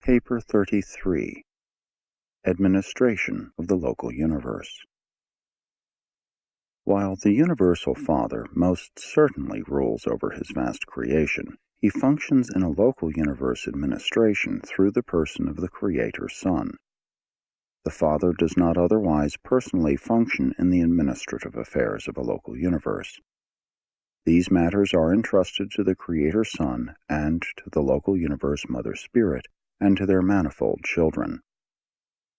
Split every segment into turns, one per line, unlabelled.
Paper 33. Administration of the Local Universe. While the Universal Father most certainly rules over his vast creation, he functions in a local universe administration through the person of the Creator Son. The Father does not otherwise personally function in the administrative affairs of a local universe. These matters are entrusted to the Creator Son and to the local universe Mother Spirit and to their manifold children.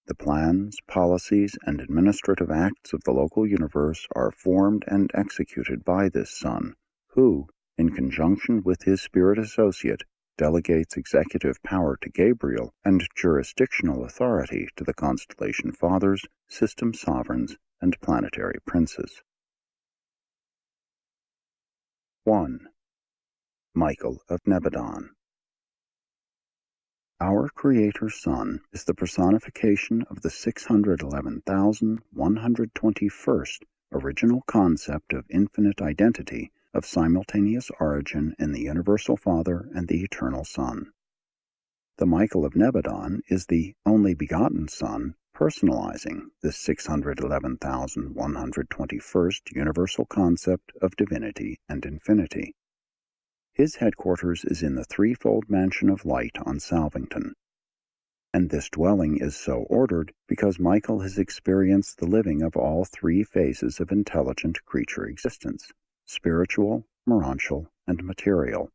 The plans, policies, and administrative acts of the local universe are formed and executed by this Son, who, in conjunction with his spirit associate, delegates executive power to Gabriel and jurisdictional authority to the constellation fathers, system sovereigns, and planetary princes. 1. Michael of Nebadon. Our Creator Son is the personification of the 611,121st original concept of infinite identity of simultaneous origin in the Universal Father and the Eternal Son. The Michael of Nebadon is the only begotten Son personalizing this 611,121st universal concept of divinity and infinity. His headquarters is in the threefold mansion of light on Salvington, and this dwelling is so ordered because Michael has experienced the living of all three phases of intelligent creature existence: spiritual, morontial, and material.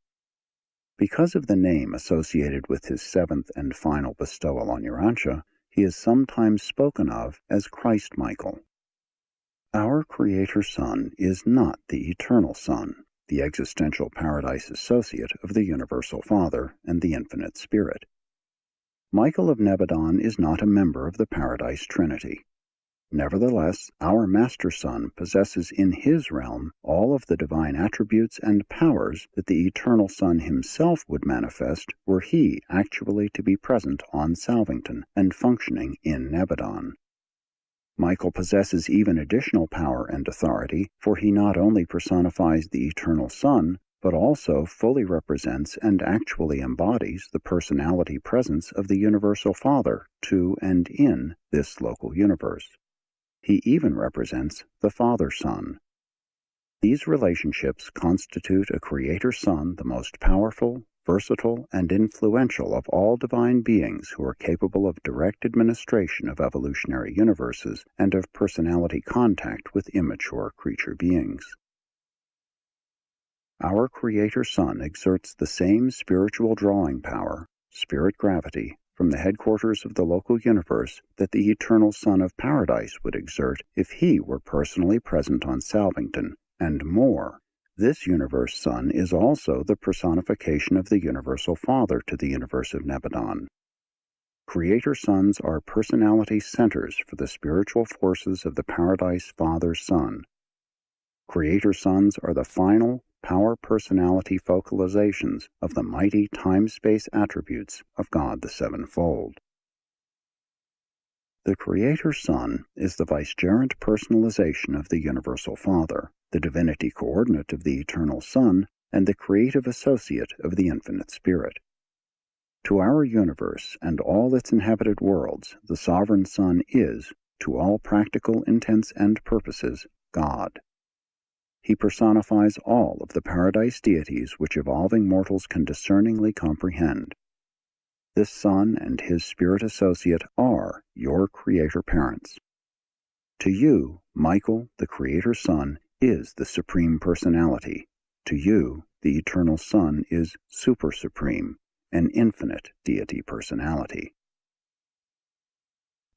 Because of the name associated with his seventh and final bestowal on Urantia, he is sometimes spoken of as Christ Michael. Our Creator Son is not the Eternal Son, the existential paradise associate of the Universal Father and the Infinite Spirit. Michael of Nebadon is not a member of the Paradise Trinity. Nevertheless, our Master Son possesses in his realm all of the divine attributes and powers that the Eternal Son himself would manifest were he actually to be present on Salvington and functioning in Nebadon. Michael possesses even additional power and authority, for he not only personifies the Eternal Son, but also fully represents and actually embodies the personality presence of the Universal Father to and in this local universe. He even represents the Father-Son. These relationships constitute a Creator Son the most powerful, versatile, and influential of all divine beings who are capable of direct administration of evolutionary universes and of personality contact with immature creature beings. Our Creator Son exerts the same spiritual drawing power, spirit gravity, from the headquarters of the local universe that the Eternal Son of Paradise would exert if he were personally present on Salvington, and more. This universe Son is also the personification of the Universal Father to the universe of Nebadon. Creator Sons are personality centers for the spiritual forces of the Paradise Father-Son. Creator Sons are the final power personality focalizations of the mighty time-space attributes of God the Sevenfold. The Creator Son is the vicegerent personalization of the Universal Father, the divinity coordinate of the Eternal Son, and the creative associate of the Infinite Spirit. To our universe and all its inhabited worlds, the Sovereign Son is, to all practical intents and purposes, God. He personifies all of the paradise deities which evolving mortals can discerningly comprehend. This Son and his spirit associate are your Creator parents. To you, Michael, the Creator Son, is the Supreme Personality. To you, the Eternal Son is Super Supreme, an infinite deity personality.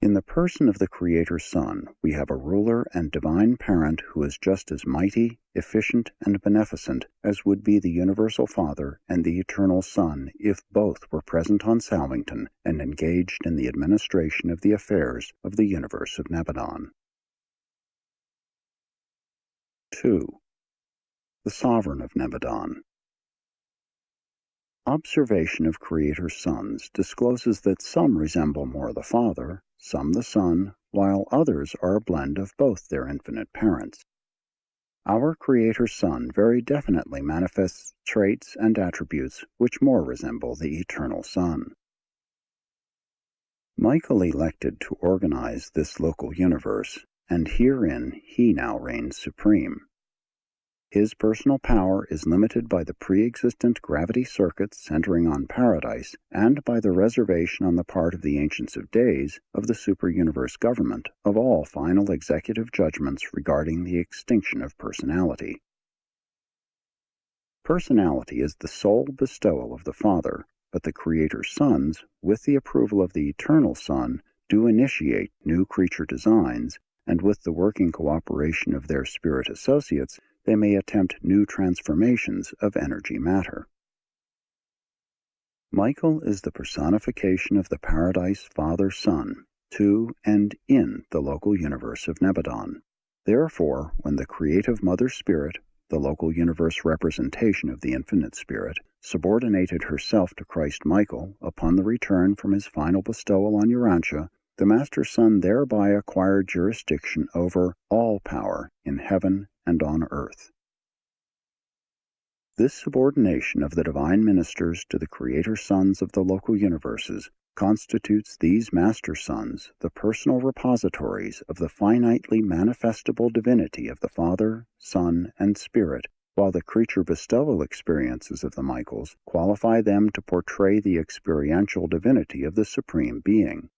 In the person of the Creator Son, we have a ruler and divine parent who is just as mighty, efficient, and beneficent as would be the Universal Father and the Eternal Son if both were present on Salvington and engaged in the administration of the affairs of the universe of Nebadon. 2. The Sovereign of Nebadon. Observation of Creator Sons discloses that some resemble more the Father, some the Son, while others are a blend of both their infinite parents. Our Creator Son very definitely manifests traits and attributes which more resemble the Eternal Son. Michael elected to organize this local universe, and herein he now reigns supreme. His personal power is limited by the pre-existent gravity circuits centering on paradise and by the reservation on the part of the Ancients of Days of the super-universe government of all final executive judgments regarding the extinction of personality. Personality is the sole bestowal of the Father, but the Creator's sons, with the approval of the Eternal Son, do initiate new creature designs, and with the working cooperation of their spirit associates, they may attempt new transformations of energy matter. Michael is the personification of the Paradise Father-Son, to and in the local universe of Nebadon. Therefore, when the creative Mother Spirit, the local universe representation of the Infinite Spirit, subordinated herself to Christ Michael upon the return from his final bestowal on Urantia, the Master Son thereby acquired jurisdiction over all power in heaven and on earth. This subordination of the divine ministers to the Creator Sons of the local universes constitutes these Master Sons the personal repositories of the finitely manifestable divinity of the Father, Son, and Spirit, while the creature bestowal experiences of the Michaels qualify them to portray the experiential divinity of the Supreme Being.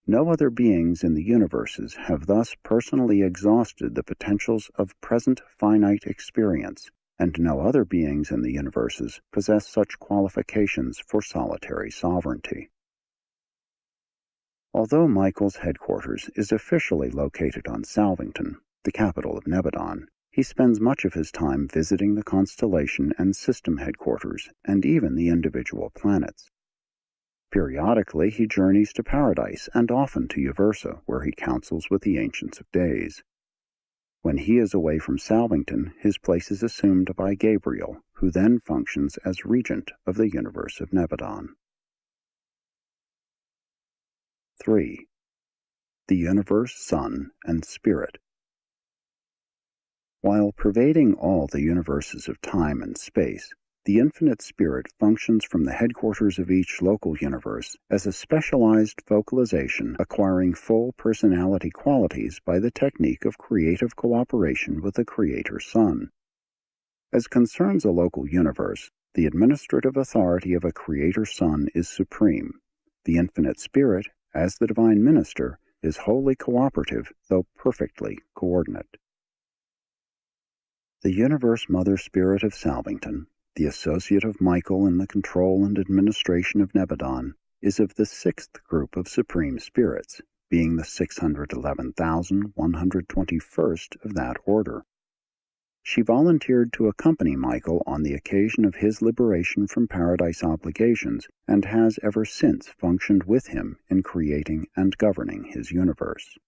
No other beings in the universes have thus personally exhausted the potentials of present finite experience, and no other beings in the universes possess such qualifications for solitary sovereignty. Although Michael's headquarters is officially located on Salvington, the capital of Nebadon, he spends much of his time visiting the constellation and system headquarters, and even the individual planets. Periodically he journeys to Paradise and often to Uversa, where he counsels with the Ancients of Days. When he is away from Salvington, his place is assumed by Gabriel, who then functions as regent of the universe of Nebadon. 3. The Universe, Son, and Spirit. While pervading all the universes of time and space, the Infinite Spirit functions from the headquarters of each local universe as a specialized focalization acquiring full personality qualities by the technique of creative cooperation with the Creator Son. As concerns a local universe, the administrative authority of a Creator Son is supreme. The Infinite Spirit, as the Divine Minister, is wholly cooperative, though perfectly coordinate. The Universe Mother Spirit of Salvington, the associate of Michael in the control and administration of Nebadon, is of the sixth group of supreme spirits, being the 611,121st of that order. She volunteered to accompany Michael on the occasion of his liberation from paradise obligations, and has ever since functioned with him in creating and governing his universe.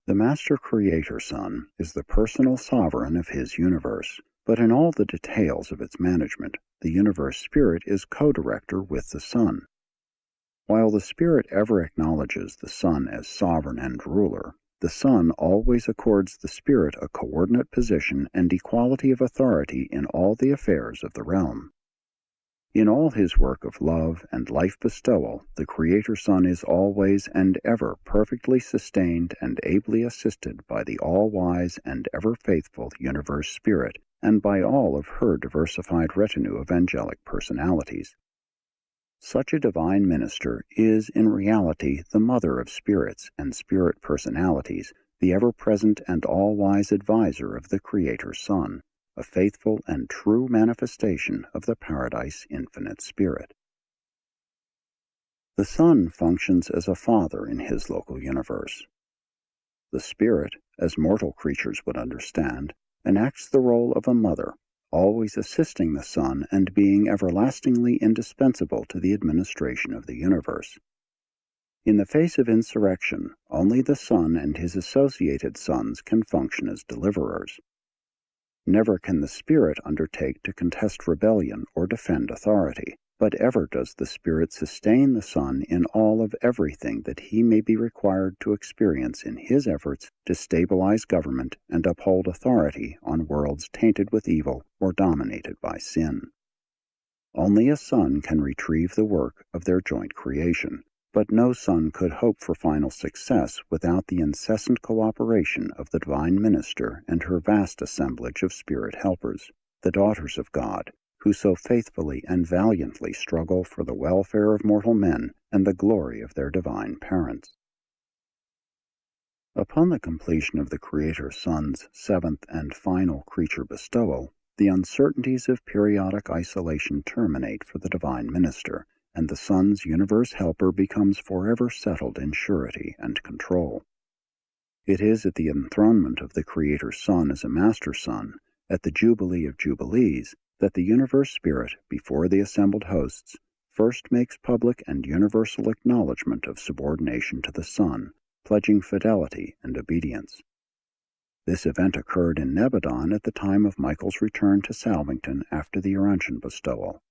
The Master Creator Son is the personal sovereign of his universe, but in all the details of its management, the Universe Spirit is co-director with the Son. While the Spirit ever acknowledges the Son as sovereign and ruler, the Son always accords the Spirit a coordinate position and equality of authority in all the affairs of the realm. In all his work of love and life bestowal, the Creator Son is always and ever perfectly sustained and ably assisted by the all-wise and ever-faithful Universe Spirit, and by all of her diversified retinue of angelic personalities. Such a divine minister is in reality the mother of spirits and spirit personalities, the ever-present and all-wise advisor of the Creator Son, a faithful and true manifestation of the Paradise Infinite Spirit. The Son functions as a father in his local universe. The Spirit, as mortal creatures would understand, enacts the role of a mother, always assisting the Son and being everlastingly indispensable to the administration of the universe. In the face of insurrection, only the Son and his associated sons can function as deliverers. Never can the Spirit undertake to contest rebellion or defend authority, but ever does the Spirit sustain the Son in all of everything that he may be required to experience in his efforts to stabilize government and uphold authority on worlds tainted with evil or dominated by sin. Only a son can retrieve the work of their joint creation, but no son could hope for final success without the incessant cooperation of the divine minister and her vast assemblage of spirit helpers, the daughters of God, who so faithfully and valiantly struggle for the welfare of mortal men and the glory of their divine parents. Upon the completion of the Creator Son's seventh and final creature bestowal, the uncertainties of periodic isolation terminate for the divine minister, and the Son's universe helper becomes forever settled in surety and control. It is at the enthronement of the Creator Son as a Master Son, at the Jubilee of Jubilees, that the universe spirit, before the assembled hosts, first makes public and universal acknowledgment of subordination to the Son, pledging fidelity and obedience. This event occurred in Nebadon at the time of Michael's return to Salvington after the Urantian bestowal.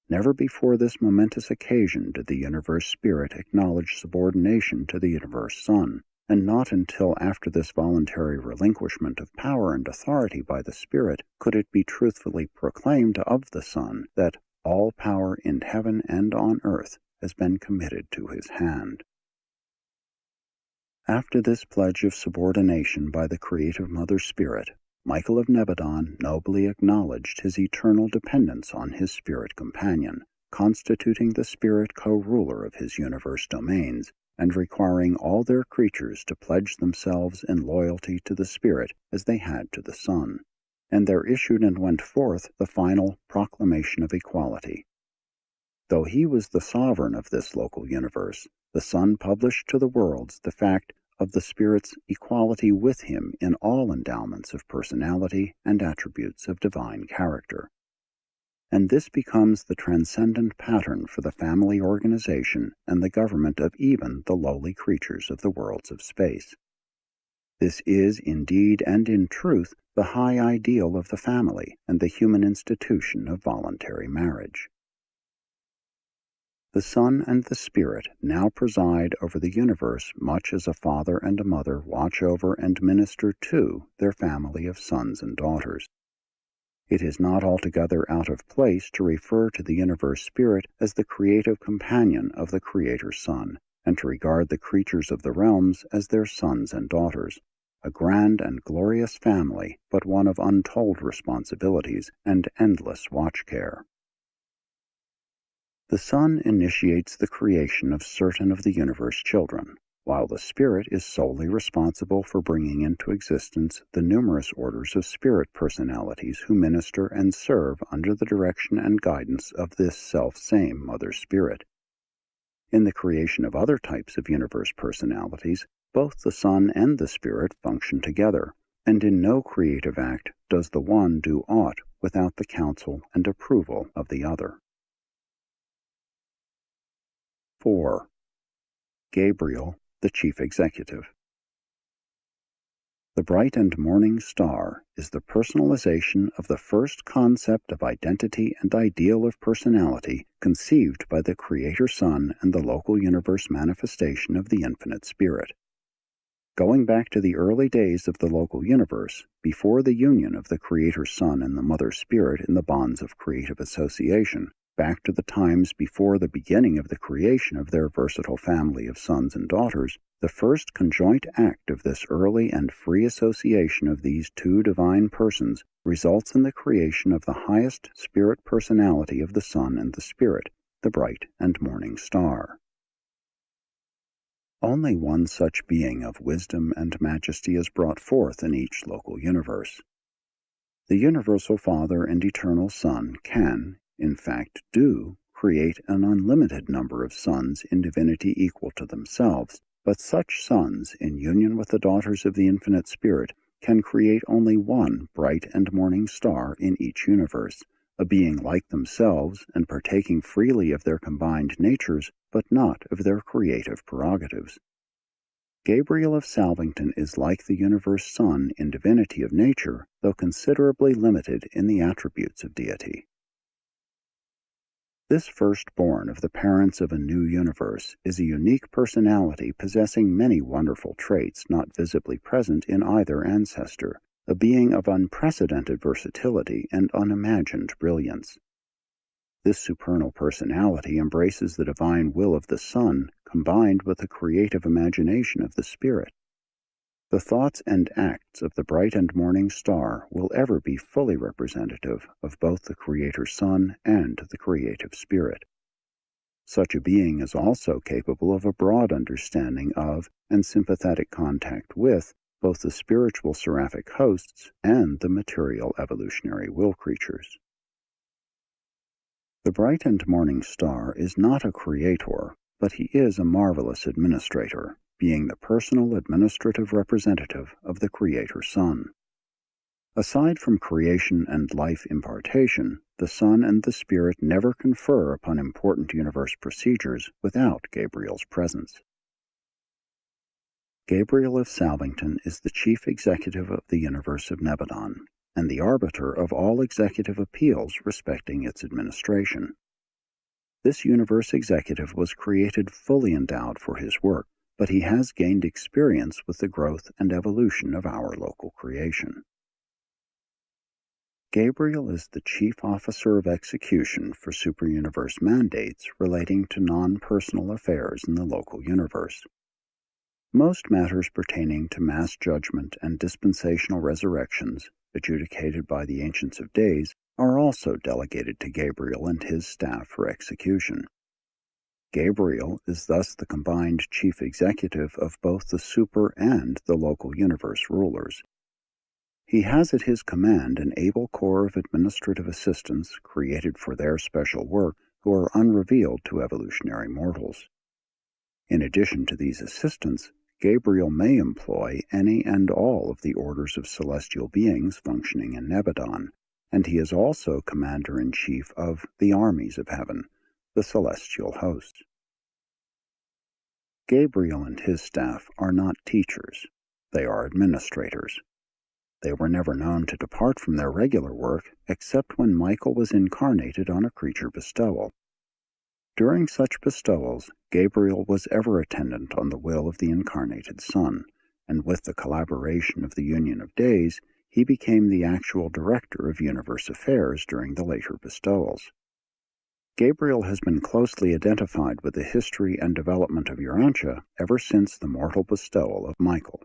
Never before this momentous occasion did the universe spirit acknowledge subordination to the universe Son, and not until after this voluntary relinquishment of power and authority by the Spirit could it be truthfully proclaimed of the Son that all power in heaven and on earth has been committed to his hand. After this pledge of subordination by the creative Mother Spirit, Michael of Nebadon nobly acknowledged his eternal dependence on his spirit companion, constituting the spirit co-ruler of his universe domains, and requiring all their creatures to pledge themselves in loyalty to the Spirit as they had to the Son. And there issued and went forth the final proclamation of equality. Though he was the sovereign of this local universe, the Son published to the worlds the fact of the Spirit's equality with him in all endowments of personality and attributes of divine character. And this becomes the transcendent pattern for the family organization and the government of even the lowly creatures of the worlds of space. This is, indeed and in truth, the high ideal of the family and the human institution of voluntary marriage. The Son and the Spirit now preside over the universe much as a father and a mother watch over and minister to their family of sons and daughters. It is not altogether out of place to refer to the universe spirit as the creative companion of the Creator Son, and to regard the creatures of the realms as their sons and daughters, a grand and glorious family, but one of untold responsibilities and endless watch care. The Son initiates the creation of certain of the universe children, while the Spirit is solely responsible for bringing into existence the numerous orders of spirit personalities who minister and serve under the direction and guidance of this self-same Mother Spirit. In the creation of other types of universe personalities, both the Son and the Spirit function together, and in no creative act does the one do aught without the counsel and approval of the other. 4. Gabriel, the Chief Executive. The bright and morning star is the personalization of the first concept of identity and ideal of personality conceived by the Creator Son and the local universe manifestation of the Infinite Spirit. Going back to the early days of the local universe, before the union of the Creator Son and the Mother Spirit in the bonds of creative association, back to the times before the beginning of the creation of their versatile family of sons and daughters, the first conjoint act of this early and free association of these two divine persons results in the creation of the highest spirit personality of the Son and the Spirit, the bright and morning star. Only one such being of wisdom and majesty is brought forth in each local universe. The universal Father and eternal Son can, in fact do, create an unlimited number of sons in divinity equal to themselves, but such sons, in union with the daughters of the Infinite Spirit, can create only one bright and morning star in each universe, a being like themselves and partaking freely of their combined natures, but not of their creative prerogatives. Gabriel of Salvington is like the universe Son in divinity of nature, though considerably limited in the attributes of deity. This firstborn of the parents of a new universe is a unique personality possessing many wonderful traits not visibly present in either ancestor, a being of unprecedented versatility and unimagined brilliance. This supernal personality embraces the divine will of the sun combined with the creative imagination of the spirit. The thoughts and acts of the bright and morning star will ever be fully representative of both the Creator Sun and the creative spirit. Such a being is also capable of a broad understanding of and sympathetic contact with both the spiritual seraphic hosts and the material evolutionary will creatures. The bright and morning star is not a creator, but he is a marvelous administrator, being the personal administrative representative of the Creator Sun. Aside from creation and life impartation, the Sun and the Spirit never confer upon important universe procedures without Gabriel's presence. Gabriel of Salvington is the chief executive of the universe of Nebadon, and the arbiter of all executive appeals respecting its administration. This universe executive was created fully endowed for his work, but he has gained experience with the growth and evolution of our local creation. Gabriel is the chief officer of execution for superuniverse mandates relating to non-personal affairs in the local universe. Most matters pertaining to mass judgment and dispensational resurrections, adjudicated by the Ancients of Days, are also delegated to Gabriel and his staff for execution. Gabriel is thus the combined chief executive of both the super and the local universe rulers. He has at his command an able corps of administrative assistants created for their special work who are unrevealed to evolutionary mortals. In addition to these assistants, Gabriel may employ any and all of the orders of celestial beings functioning in Nebadon, and he is also commander-in-chief of the armies of heaven, the celestial hosts. Gabriel and his staff are not teachers, they are administrators. They were never known to depart from their regular work except when Michael was incarnated on a creature bestowal. During such bestowals, Gabriel was ever attendant on the will of the incarnated Sun, and with the collaboration of the Union of Days, he became the actual director of universe affairs during the later bestowals. Gabriel has been closely identified with the history and development of Urantia ever since the mortal bestowal of Michael.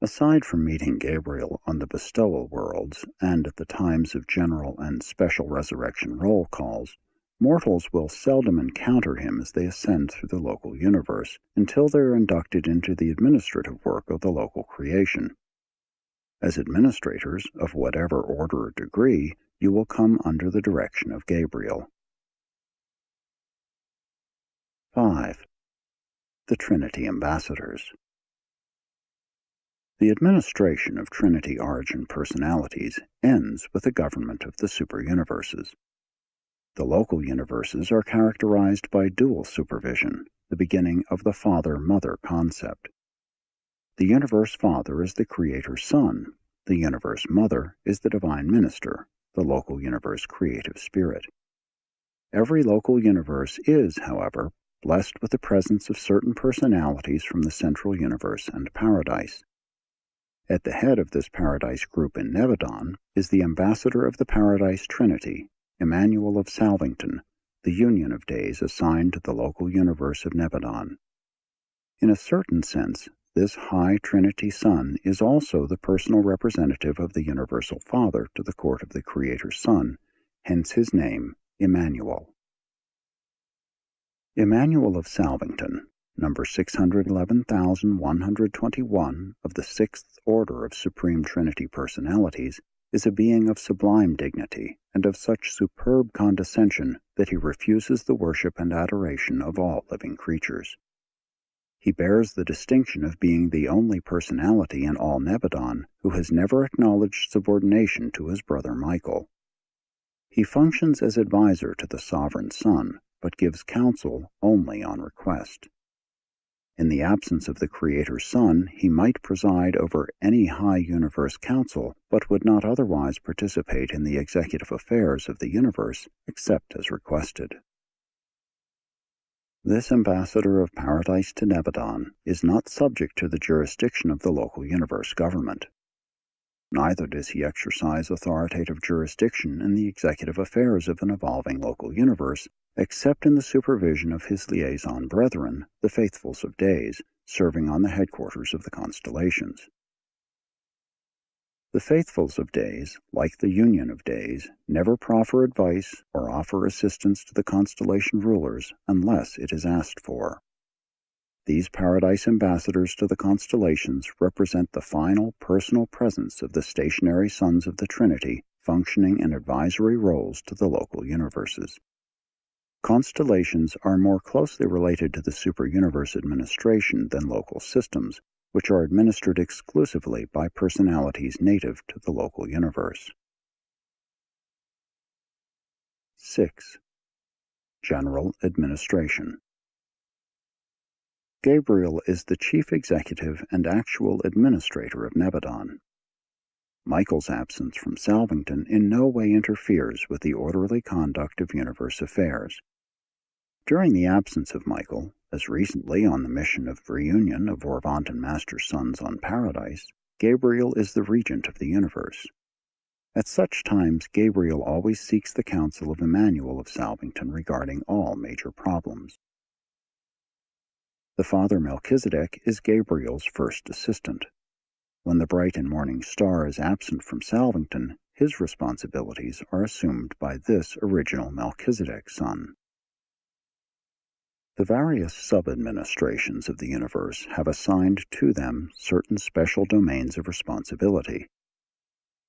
Aside from meeting Gabriel on the bestowal worlds and at the times of general and special resurrection roll calls, mortals will seldom encounter him as they ascend through the local universe until they are inducted into the administrative work of the local creation. As administrators, of whatever order or degree, you will come under the direction of Gabriel. 5. The Trinity Ambassadors. The administration of Trinity origin personalities ends with the government of the superuniverses. The local universes are characterized by dual supervision, the beginning of the Father-Mother concept. The Universe Father is the Creator Sun, the Universe Mother is the Divine Minister, the local universe creative spirit. Every local universe is, however, blessed with the presence of certain personalities from the central universe and paradise. At the head of this paradise group in Nebadon is the ambassador of the Paradise Trinity, Gabriel of Salvington, the Union of Days assigned to the local universe of Nebadon. In a certain sense, this High Trinity Son is also the personal representative of the Universal Father to the court of the Creator Son, hence his name, Emmanuel. Emmanuel of Salvington, number 611,121 of the Sixth Order of Supreme Trinity Personalities, is a being of sublime dignity and of such superb condescension that he refuses the worship and adoration of all living creatures. He bears the distinction of being the only personality in all Nebadon who has never acknowledged subordination to his brother Michael. He functions as advisor to the Sovereign Son, but gives counsel only on request. In the absence of the Creator Son, he might preside over any high universe council, but would not otherwise participate in the executive affairs of the universe except as requested. This ambassador of paradise to Nebadon is not subject to the jurisdiction of the local universe government. Neither does he exercise authoritative jurisdiction in the executive affairs of an evolving local universe, except in the supervision of his liaison brethren, the Faithfuls of Days, serving on the headquarters of the constellations. The Faithfuls of Days, like the Union of Days, never proffer advice or offer assistance to the constellation rulers unless it is asked for. These Paradise ambassadors to the constellations represent the final personal presence of the stationary sons of the Trinity, functioning in advisory roles to the local universes. Constellations are more closely related to the super-universe administration than local systems, which are administered exclusively by personalities native to the local universe. 6. General Administration. Gabriel is the chief executive and actual administrator of Nebadon. Michael's absence from Salvington in no way interferes with the orderly conduct of universe affairs. During the absence of Michael, as recently on the mission of reunion of Orvontan Master Sons on Paradise, Gabriel is the regent of the universe. At such times, Gabriel always seeks the counsel of Emmanuel of Salvington regarding all major problems. The Father Melchizedek is Gabriel's first assistant. When the bright and morning star is absent from Salvington, his responsibilities are assumed by this original Melchizedek son. The various sub-administrations of the universe have assigned to them certain special domains of responsibility.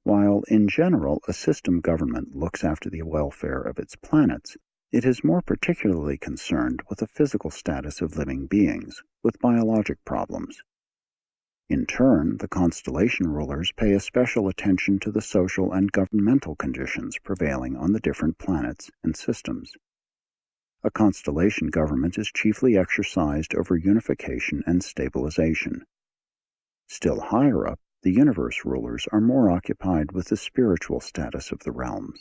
While in general a system government looks after the welfare of its planets, it is more particularly concerned with the physical status of living beings, with biologic problems. In turn, the constellation rulers pay a special attention to the social and governmental conditions prevailing on the different planets and systems. A constellation government is chiefly exercised over unification and stabilization. Still higher up, the universe rulers are more occupied with the spiritual status of the realms.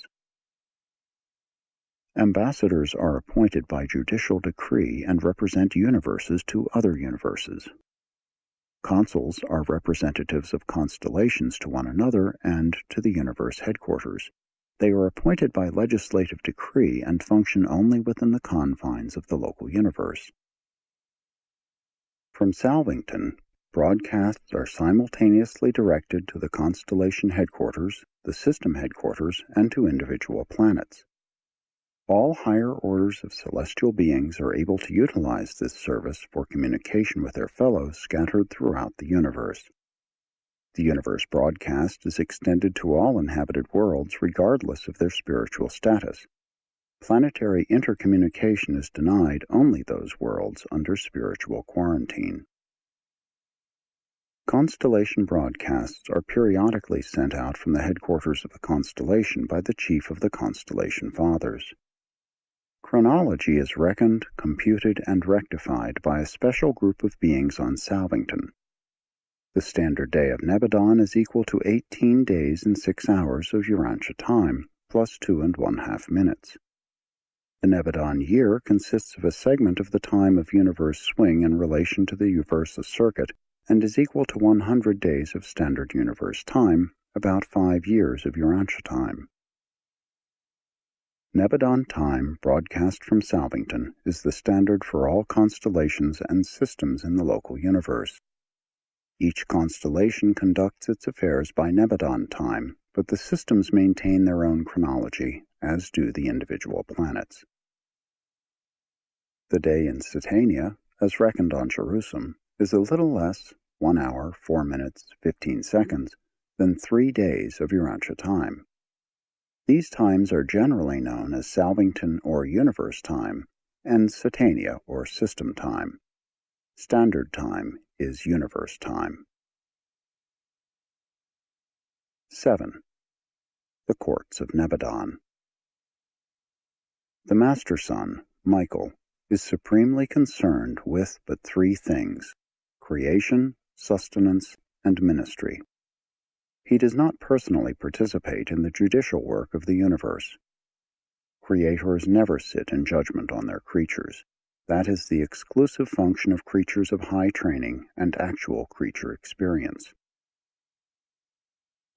Ambassadors are appointed by judicial decree and represent universes to other universes. Consuls are representatives of constellations to one another and to the universe headquarters. They are appointed by legislative decree and function only within the confines of the local universe. From Salvington, broadcasts are simultaneously directed to the constellation headquarters, the system headquarters, and to individual planets. All higher orders of celestial beings are able to utilize this service for communication with their fellows scattered throughout the universe. The universe broadcast is extended to all inhabited worlds regardless of their spiritual status. Planetary intercommunication is denied only those worlds under spiritual quarantine. Constellation broadcasts are periodically sent out from the headquarters of the constellation by the chief of the constellation fathers. Chronology is reckoned, computed, and rectified by a special group of beings on Salvington. The standard day of Nebadon is equal to 18 days and 6 hours of Urantia time, plus 2 1/2 minutes. The Nebadon year consists of a segment of the time of universe swing in relation to the Uversa circuit and is equal to 100 days of standard universe time, about 5 years of Urantia time. Nebadon time, broadcast from Salvington, is the standard for all constellations and systems in the local universe. Each constellation conducts its affairs by Nebadon time, but the systems maintain their own chronology, as do the individual planets. The day in Satania, as reckoned on Jerusalem, is a little less, 1 hour, 4 minutes, 15 seconds, than 3 days of Urantia time. These times are generally known as Salvington or Universe time, and Satania or System time. Standard time is Universe time. 7. The Courts of Nebadon. The Master Son, Michael, is supremely concerned with but 3 things: creation, sustenance, and ministry. He does not personally participate in the judicial work of the universe. Creators never sit in judgment on their creatures. That is the exclusive function of creatures of high training and actual creature experience.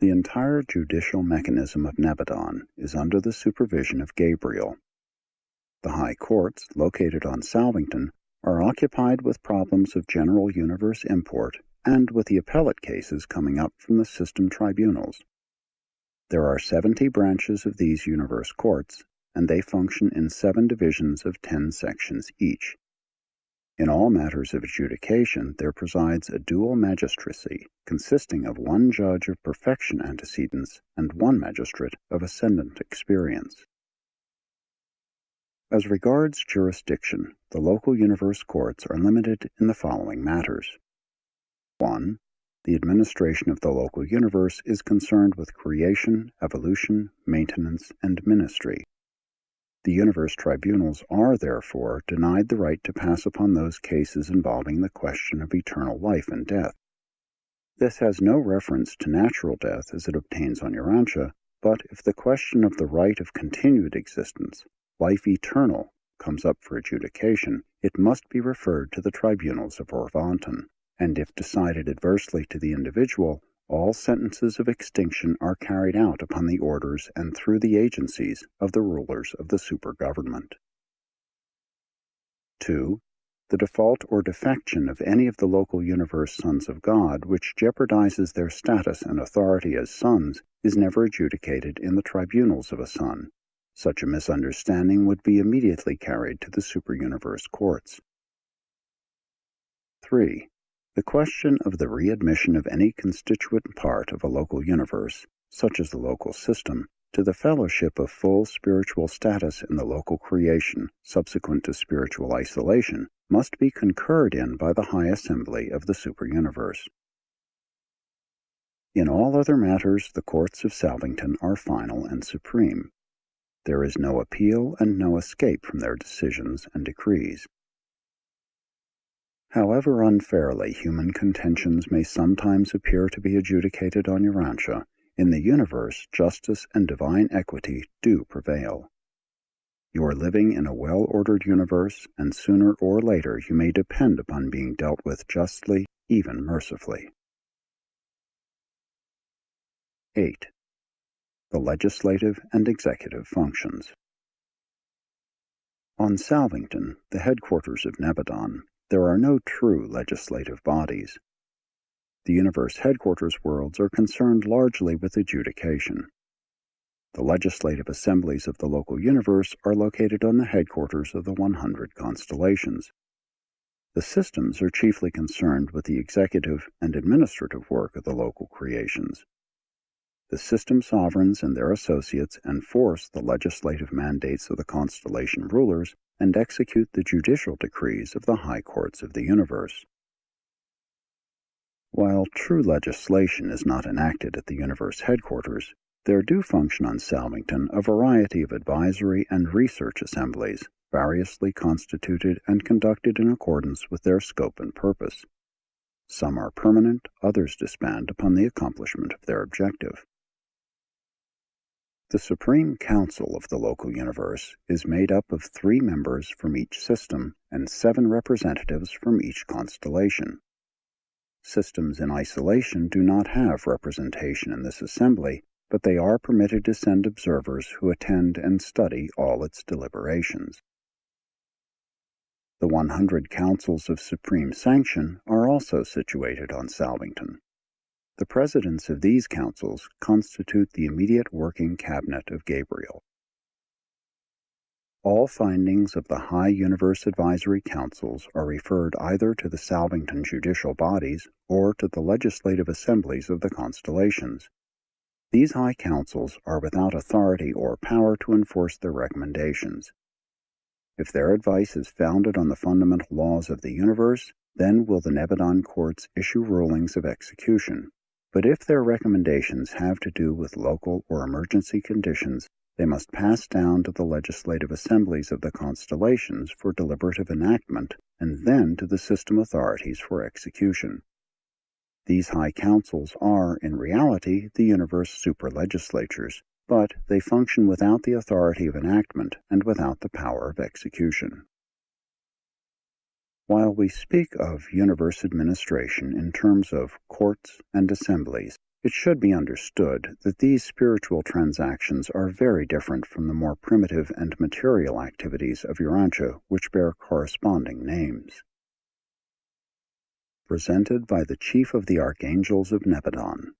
The entire judicial mechanism of Nebadon is under the supervision of Gabriel. The high courts, located on Salvington, are occupied with problems of general universe import and with the appellate cases coming up from the system tribunals. There are 70 branches of these universe courts, and they function in 7 divisions of 10 sections each. In all matters of adjudication, there presides a dual magistracy, consisting of one judge of perfection antecedents and one magistrate of ascendant experience. As regards jurisdiction, the local universe courts are limited in the following matters. 1. The administration of the local universe is concerned with creation, evolution, maintenance, and ministry. The universe tribunals are, therefore, denied the right to pass upon those cases involving the question of eternal life and death. This has no reference to natural death as it obtains on Urantia, but if the question of the right of continued existence, life eternal, comes up for adjudication, it must be referred to the tribunals of Orvanton, and if decided adversely to the individual, all sentences of extinction are carried out upon the orders and through the agencies of the rulers of the super-government. 2. The default or defection of any of the local universe sons of God which jeopardizes their status and authority as sons is never adjudicated in the tribunals of a son. Such a misunderstanding would be immediately carried to the super-universe courts. 3. The question of the readmission of any constituent part of a local universe, such as the local system, to the fellowship of full spiritual status in the local creation subsequent to spiritual isolation must be concurred in by the High Assembly of the super-universe. In all other matters, the courts of Salvington are final and supreme. There is no appeal and no escape from their decisions and decrees. However unfairly human contentions may sometimes appear to be adjudicated on Urantia, in the universe justice and divine equity do prevail. You are living in a well-ordered universe, and sooner or later you may depend upon being dealt with justly, even mercifully. 8. The legislative and executive functions. On Salvington, the headquarters of Nebadon, there are no true legislative bodies. The universe headquarters worlds are concerned largely with adjudication. The legislative assemblies of the local universe are located on the headquarters of the 100 constellations. The systems are chiefly concerned with the executive and administrative work of the local creations. The system sovereigns and their associates enforce the legislative mandates of the constellation rulers and execute the judicial decrees of the high courts of the universe. While true legislation is not enacted at the universe headquarters, there do function on Salvington a variety of advisory and research assemblies, variously constituted and conducted in accordance with their scope and purpose. Some are permanent, others disband upon the accomplishment of their objective. The Supreme Council of the local universe is made up of 3 members from each system and 7 representatives from each constellation. Systems in isolation do not have representation in this assembly, but they are permitted to send observers who attend and study all its deliberations. The 100 councils of supreme sanction are also situated on Salvington. The presidents of these councils constitute the immediate working cabinet of Gabriel. All findings of the High Universe Advisory Councils are referred either to the Salvington judicial bodies or to the legislative assemblies of the constellations. These high councils are without authority or power to enforce their recommendations. If their advice is founded on the fundamental laws of the universe, then will the Nebadon courts issue rulings of execution. But if their recommendations have to do with local or emergency conditions, they must pass down to the legislative assemblies of the constellations for deliberative enactment, and then to the system authorities for execution. These high councils are, in reality, the universe super-legislatures, but they function without the authority of enactment and without the power of execution. While we speak of universe administration in terms of courts and assemblies, It should be understood that these spiritual transactions are very different from the more primitive and material activities of Urantia, which bear corresponding names. Presented by the Chief of the Archangels of Nebadon.